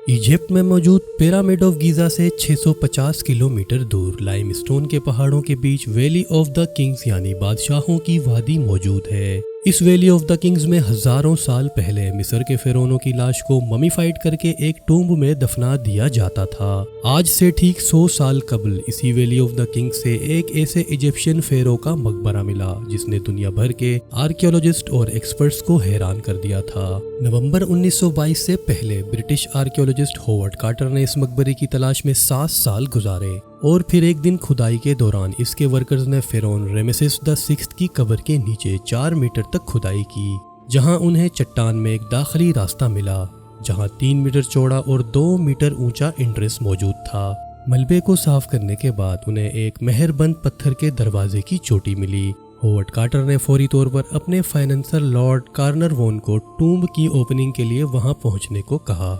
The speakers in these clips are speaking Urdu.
ایجپٹ میں موجود پیرامڈ آف گیزا سے 650 کلومیٹر دور لائم اسٹون کے پہاڑوں کے بیچ ویلی آف دا کنگز یعنی بادشاہوں کی وادی موجود ہے۔ اس ویلی آف دا کنگز میں ہزاروں سال پہلے مصر کے فرعونوں کی لاش کو ممیفائڈ کر کے ایک ٹومب میں دفنا دیا جاتا تھا۔ آج سے ٹھیک 100 سال قبل اسی ویلی آف دا کنگز سے ایک ایسے ایجپشین فیرو کا مقبرہ ملا جس نے دنیا بھر کے آرکیولوجسٹ اور ایکسپرٹس کو حیران کر دیا تھا۔ نومبر 1922 سے پہلے برٹش آرکیولوجسٹ ہوورڈ کارٹر نے اس مقبرے کی تلاش میں 7 سال گزارے اور پھر ایک دن کھدائی کے دوران اس کے ورکرز نے فرعون رمیسس دا سکستھ کی قبر کے نیچے 4 میٹر تک کھدائی کی، جہاں انہیں چٹان میں ایک داخلی راستہ ملا جہاں 3 میٹر چوڑا اور 2 میٹر اونچا انٹرنس موجود تھا۔ ملبے کو صاف کرنے کے بعد انہیں ایک مہر بند پتھر کے دروازے کی چوٹی ملی۔ ہوورڈ کارٹر نے فوری طور پر اپنے فائنانسر لارڈ کارنر-وون کو ٹومب کی اوپننگ کے لیے وہاں پہنچنے کو کہا۔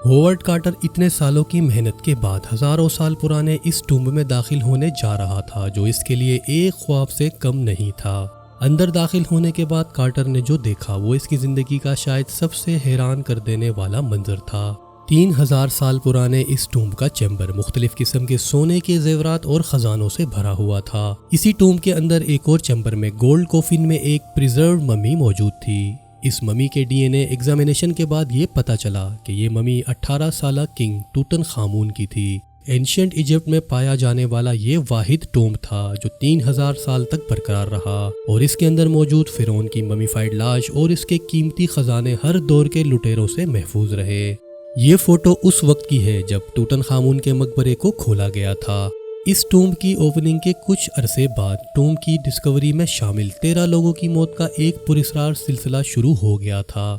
ہوورڈ کارٹر اتنے سالوں کی محنت کے بعد ہزاروں سال پرانے اس ٹومب میں داخل ہونے جا رہا تھا جو اس کے لیے ایک خواب سے کم نہیں تھا۔ اندر داخل ہونے کے بعد کارٹر نے جو دیکھا وہ اس کی زندگی کا شاید سب سے حیران کر دینے والا منظر تھا۔ 3000 سال پرانے اس ٹومب کا چیمبر مختلف قسم کے سونے کے زیورات اور خزانوں سے بھرا ہوا تھا۔ اسی ٹومب کے اندر ایک اور چیمبر میں گولڈ کوفن میں ایک پریزروڈ ممی موجود تھی۔ اس ممی کے ڈی این اے ایگزامینیشن کے بعد یہ پتہ چلا کہ یہ ممی 18 سالہ کنگ توتن خامون کی تھی۔ اینشینٹ ایجپٹ میں پایا جانے والا یہ واحد ٹومب تھا جو 3000 سال تک برقرار رہا اور اس کے اندر موجود فرعون کی ممیفائڈ لاش اور اس کے قیمتی خزانے ہر دور کے لٹیروں سے محفوظ رہے۔ یہ فوٹو اس وقت کی ہے جب توتن خامون کے مقبرے کو کھولا گیا تھا۔ اس ٹومب کی اوپننگ کے کچھ عرصے بعد ٹومب کی ڈسکوری میں شامل 13 لوگوں کی موت کا ایک پراسرار سلسلہ شروع ہو گیا تھا۔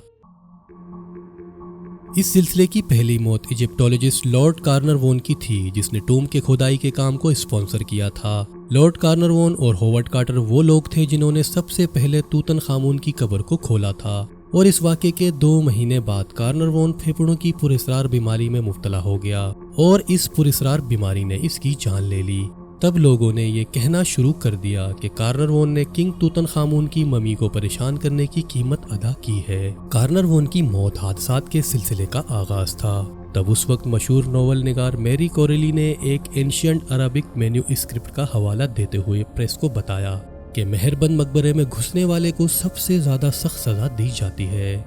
اس سلسلے کی پہلی موت ایجپٹولوجسٹ لارڈ کارنر-وون کی تھی جس نے ٹومب کے کھدائی کے کام کو اسپانسر کیا تھا۔ لارڈ کارنر-وون اور ہوورڈ کارٹر وہ لوگ تھے جنہوں نے سب سے پہلے توتن خامون کی قبر کو کھولا تھا، اور اس واقعے کے 2 مہینے بعد کارنر-وون پھیپھڑوں کی پراسرار بیماری میں مبتلا ہو گیا اور اس پراسرار بیماری نے اس کی جان لے لی۔ تب لوگوں نے یہ کہنا شروع کر دیا کہ کارنر-وون نے کنگ توتن خامون کی ممی کو پریشان کرنے کی قیمت ادا کی ہے۔ کارنر-وون کی موت حادثات کے سلسلے کا آغاز تھا۔ تب اس وقت مشہور ناول نگار میری کوریلی نے ایک اینشینٹ عربک مینیو اسکرپٹ کا حوالہ دیتے ہوئے پریس کو بتایا کہ مہربند مقبرے میں گھسنے والے کو سب سے زیادہ سخت سزا دی جاتی ہے۔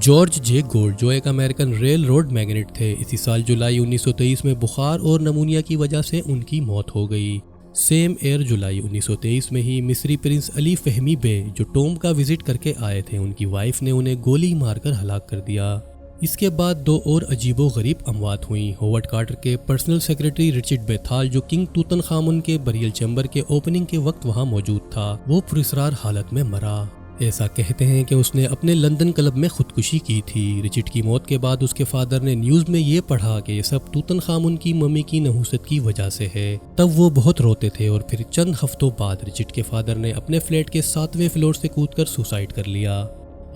جارج جے گولڈ جو ایک امریکن ریل روڈ میگنیٹ تھے، اسی سال جولائی 1923 میں بخار اور نمونیا کی وجہ سے ان کی موت ہو گئی۔ سیم ایئر جولائی 1923 میں ہی مصری پرنس علی فہمی بے جو ٹومب کا وزٹ کر کے آئے تھے، ان کی وائف نے انہیں گولی مار کر ہلاک کر دیا۔ اس کے بعد 2 اور عجیب و غریب اموات ہوئیں۔ ہوورڈ کارٹر کے پرسنل سیکرٹری رچرڈ بیتھال جو کنگ توتن خامون کے بریل چیمبر کے اوپننگ کے وقت وہاں موجود تھا، وہ پراسرار حالت میں مرا۔ ایسا کہتے ہیں کہ اس نے اپنے لندن کلب میں خودکشی کی تھی۔ رچرڈ کی موت کے بعد اس کے فادر نے نیوز میں یہ پڑھا کہ یہ سب توتن خامون کی ممی کی نحوست کی وجہ سے ہے۔ تب وہ بہت روتے تھے اور پھر چند ہفتوں بعد رچرڈ کے فادر نے اپنے فلیٹ کے 7ویں فلور سے کود کر سوسائڈ کر لیا۔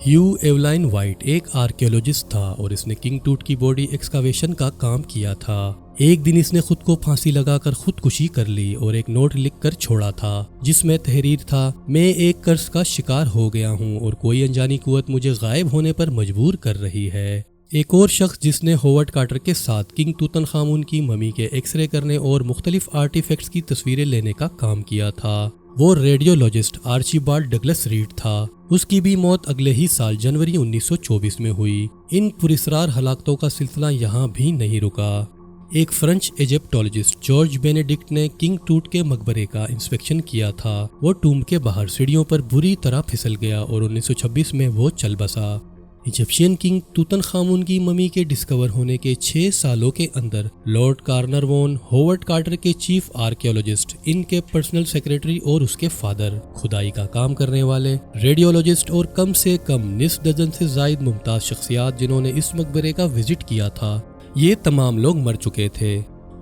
ہیو ایولائن وائٹ ایک آرکیولوجسٹ تھا اور اس نے کنگ توت کی باڈی ایکسکاویشن کا کام کیا تھا۔ ایک دن اس نے خود کو پھانسی لگا کر خودکشی کر لی اور ایک نوٹ لکھ کر چھوڑا تھا جس میں تحریر تھا، میں ایک قرض کا شکار ہو گیا ہوں اور کوئی انجانی قوت مجھے غائب ہونے پر مجبور کر رہی ہے۔ ایک اور شخص جس نے ہوورڈ کارٹر کے ساتھ کنگ توتن خامون کی ممی کے ایکس رے کرنے اور مختلف آرٹیفیکٹس کی تصویریں لینے کا کام کیا تھا، وہ ریڈیولوجسٹ آرچیبالڈ ڈگلس ریڈ تھا۔ اس کی بھی موت اگلے ہی سال جنوری 1924 میں ہوئی۔ ان پراسرار ہلاکتوں کا سلسلہ یہاں بھی نہیں رکا۔ ایک فرنچ ایجپٹولوجسٹ جارج بینیڈکٹ نے کنگ توت کے مقبرے کا انسپیکشن کیا تھا۔ وہ ٹومب کے باہر سیڑھیوں پر بری طرح پھسل گیا اور 1926 میں وہ چل بسا۔ ایجپشین کنگ توتن خامون کی ممی کے ڈسکور ہونے کے 6 سالوں کے اندر لارڈ کارنر-وون، ہوورڈ کارٹر کے چیف آرکیولوجسٹ، ان کے پرسنل سیکرٹری اور اس کے فادر، کھدائی کا کام کرنے والے، ریڈیولوجسٹ اور کم سے کم نصف ڈزن سے زائد ممتاز شخصیات جنہوں نے اس مقبرے کا وزٹ کیا تھا، یہ تمام لوگ مر چکے تھے۔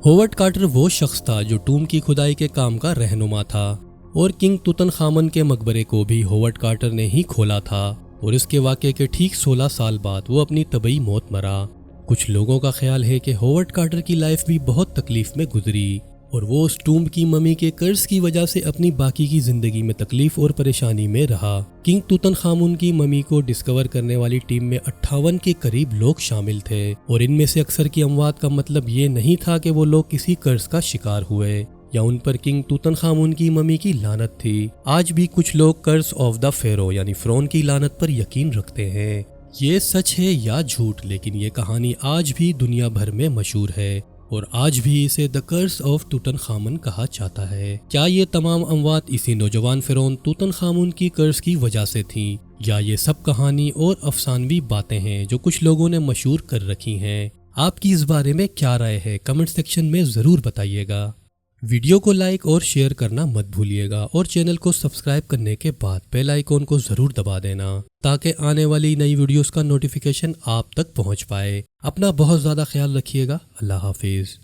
ہوورڈ کارٹر وہ شخص تھا جو ٹومب کی کھدائی کے کام کا رہنما تھا اور کنگ توتن خامون کے مقبرے کو بھی ہوورڈ کارٹر نے ہی کھولا تھا، اور اس کے واقعے کے ٹھیک 16 سال بعد وہ اپنی طبعی موت مرا۔ کچھ لوگوں کا خیال ہے کہ ہوورڈ کارٹر کی لائف بھی بہت تکلیف میں گزری۔ اور وہ اس ٹومب کی ممی کے قرض کی وجہ سے اپنی باقی کی زندگی میں تکلیف اور پریشانی میں رہا۔ کنگ توتن خامون کی ممی کو ڈسکور کرنے والی ٹیم میں 58 کے قریب لوگ شامل تھے، اور ان میں سے اکثر کی اموات کا مطلب یہ نہیں تھا کہ وہ لوگ کسی قرض کا شکار ہوئے یا ان پر کنگ توتن خامون کی ممی کی لعنت تھی۔ آج بھی کچھ لوگ کرس آف دا فیرو یعنی فرعون کی لعنت پر یقین رکھتے ہیں۔ یہ سچ ہے یا جھوٹ، لیکن یہ کہانی آج بھی دنیا بھر میں مشہور ہے اور آج بھی اسے دا کرس آف توتن خامن کہا جاتا ہے۔ کیا یہ تمام اموات اسی نوجوان فرعون توتن خامون کی قرض کی وجہ سے تھیں، یا یہ سب کہانی اور افسانوی باتیں ہیں جو کچھ لوگوں نے مشہور کر رکھی ہیں؟ آپ کی اس بارے میں کیا رائے ہے؟ کمنٹ سیکشن میں ضرور بتائیے گا۔ ویڈیو کو لائک اور شیئر کرنا مت بھولیے گا، اور چینل کو سبسکرائب کرنے کے بعد بیل آئیکن کو ضرور دبا دینا تاکہ آنے والی نئی ویڈیوز کا نوٹیفیکیشن آپ تک پہنچ پائے۔ اپنا بہت زیادہ خیال رکھیے گا۔ اللہ حافظ۔